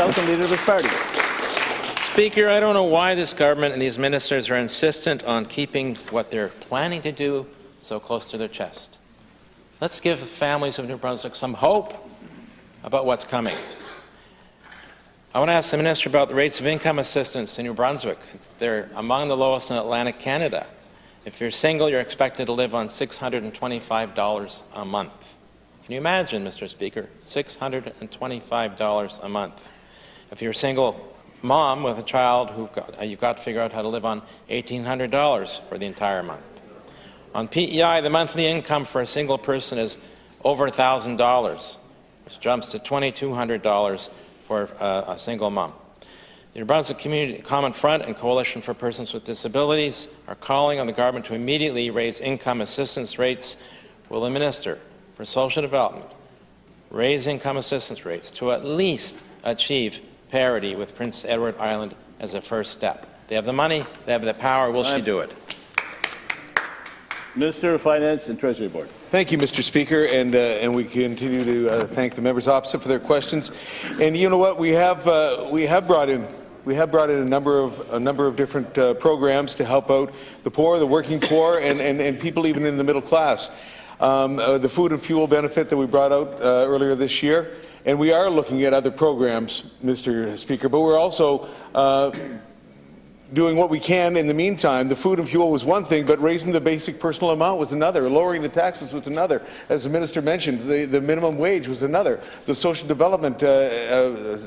South and Leader of his party. Speaker, I don't know why this government and these ministers are insistent on keeping what they're planning to do so close to their chest. Let's give the families of New Brunswick some hope about what's coming. I want to ask the minister about the rates of income assistance in New Brunswick. They're among the lowest in Atlantic Canada. If you're single, you're expected to live on $625 a month. Can you imagine, Mr. Speaker, $625 a month? If you're a single mom with a child, you've got to figure out how to live on $1,800 for the entire month. On PEI, the monthly income for a single person is over $1,000, which jumps to $2,200 for a single mom. The New Brunswick Community Common Front and Coalition for Persons with Disabilities are calling on the government to immediately raise income assistance rates. Will the Minister for Social Development raise income assistance rates to at least achieve parity with Prince Edward Island as a first step? They have the money, they have the power. Will she do it? Minister of Finance and Treasury Board. Thank you, Mr. Speaker, and we continue to thank the members opposite for their questions. And you know what? We have brought in a number of different programs to help out the poor, the working poor, and people even in the middle class. The food and fuel benefit that we brought out earlier this year, and we are looking at other programs, Mr. Speaker, but we're also doing what we can in the meantime. The food and fuel was one thing, but raising the basic personal amount was another. Lowering the taxes was another. As the minister mentioned, the minimum wage was another. The social development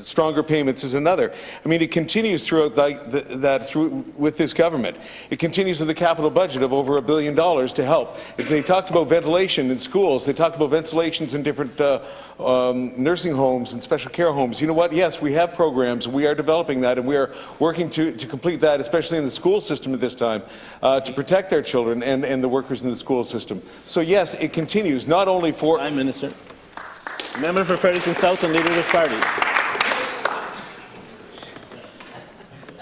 stronger payments is another. I mean, it continues throughout with this government. It continues with the capital budget of over $1 billion to help. If they talked about ventilation in schools, they talked about ventilations in different nursing homes and special care homes. You know what? Yes, we have programs. We are developing that, and we are working to complete that, especially in the school system at this time, to protect our children and the workers in the school system. So yes, it continues, not only for... Prime Minister. Member for Fredericton-South and Leader of his party.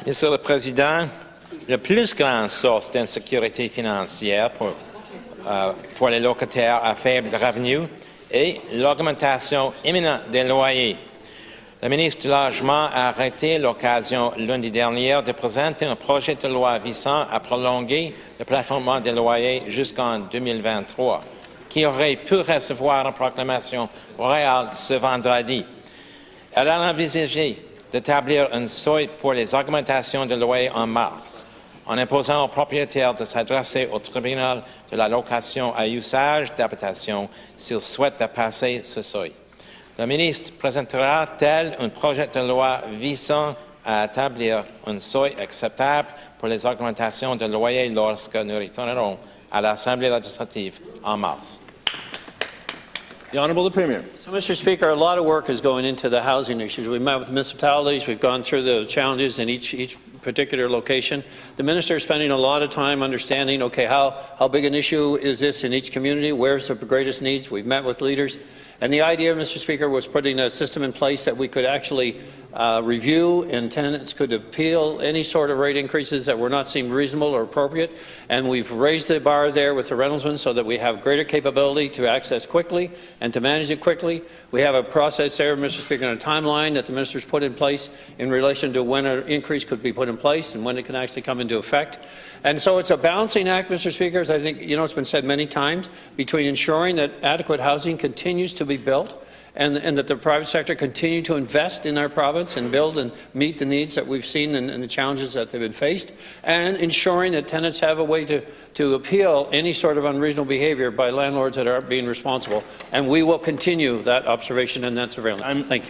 Monsieur le Président, la plus grande source d'insécurité financière pour les locataires à faible revenu est l'augmentation imminente des loyers. Le ministre du Logement a arrêté l'occasion lundi dernier de présenter un projet de loi visant à prolonger le plafonnement des loyers jusqu'en 2023, qui aurait pu recevoir une proclamation royale ce vendredi. Elle a envisagé d'établir un seuil pour les augmentations de loyers en mars, en imposant aux propriétaires de s'adresser au tribunal de la location à usage d'habitation s'ils souhaitent dépasser ce seuil. Le ministre présentera-t-elle un projet de loi visant à établir un seuil acceptable pour les augmentations de loyers lorsque nous retournerons à l'Assemblée législative en mars? The Honourable the Premier. So, Mr. Speaker, a lot of work is going into the housing issues. We've met with municipalities. We've gone through the challenges in each particular location. The minister is spending a lot of time understanding, okay, how big an issue is this in each community? Where's the greatest needs? We've met with leaders. And the idea, Mr. Speaker, was putting a system in place that we could actually review, and tenants could appeal any sort of rate increases that were not seen reasonable or appropriate. And we've raised the bar there with the rentalsmen so that we have greater capability to access quickly and to manage it quickly. We have a process there, Mr. Speaker, and a timeline that the minister's put in place in relation to when an increase could be put in place and when it can actually come into effect. And so it's a balancing act, Mr. Speaker, as I think, you know, it's been said many times, between ensuring that adequate housing continues to be built and that the private sector continue to invest in our province and build and meet the needs that we've seen and the challenges that they've been faced, and ensuring that tenants have a way to appeal any sort of unreasonable behaviour by landlords that are being responsible. And we will continue that observation and that surveillance. Thank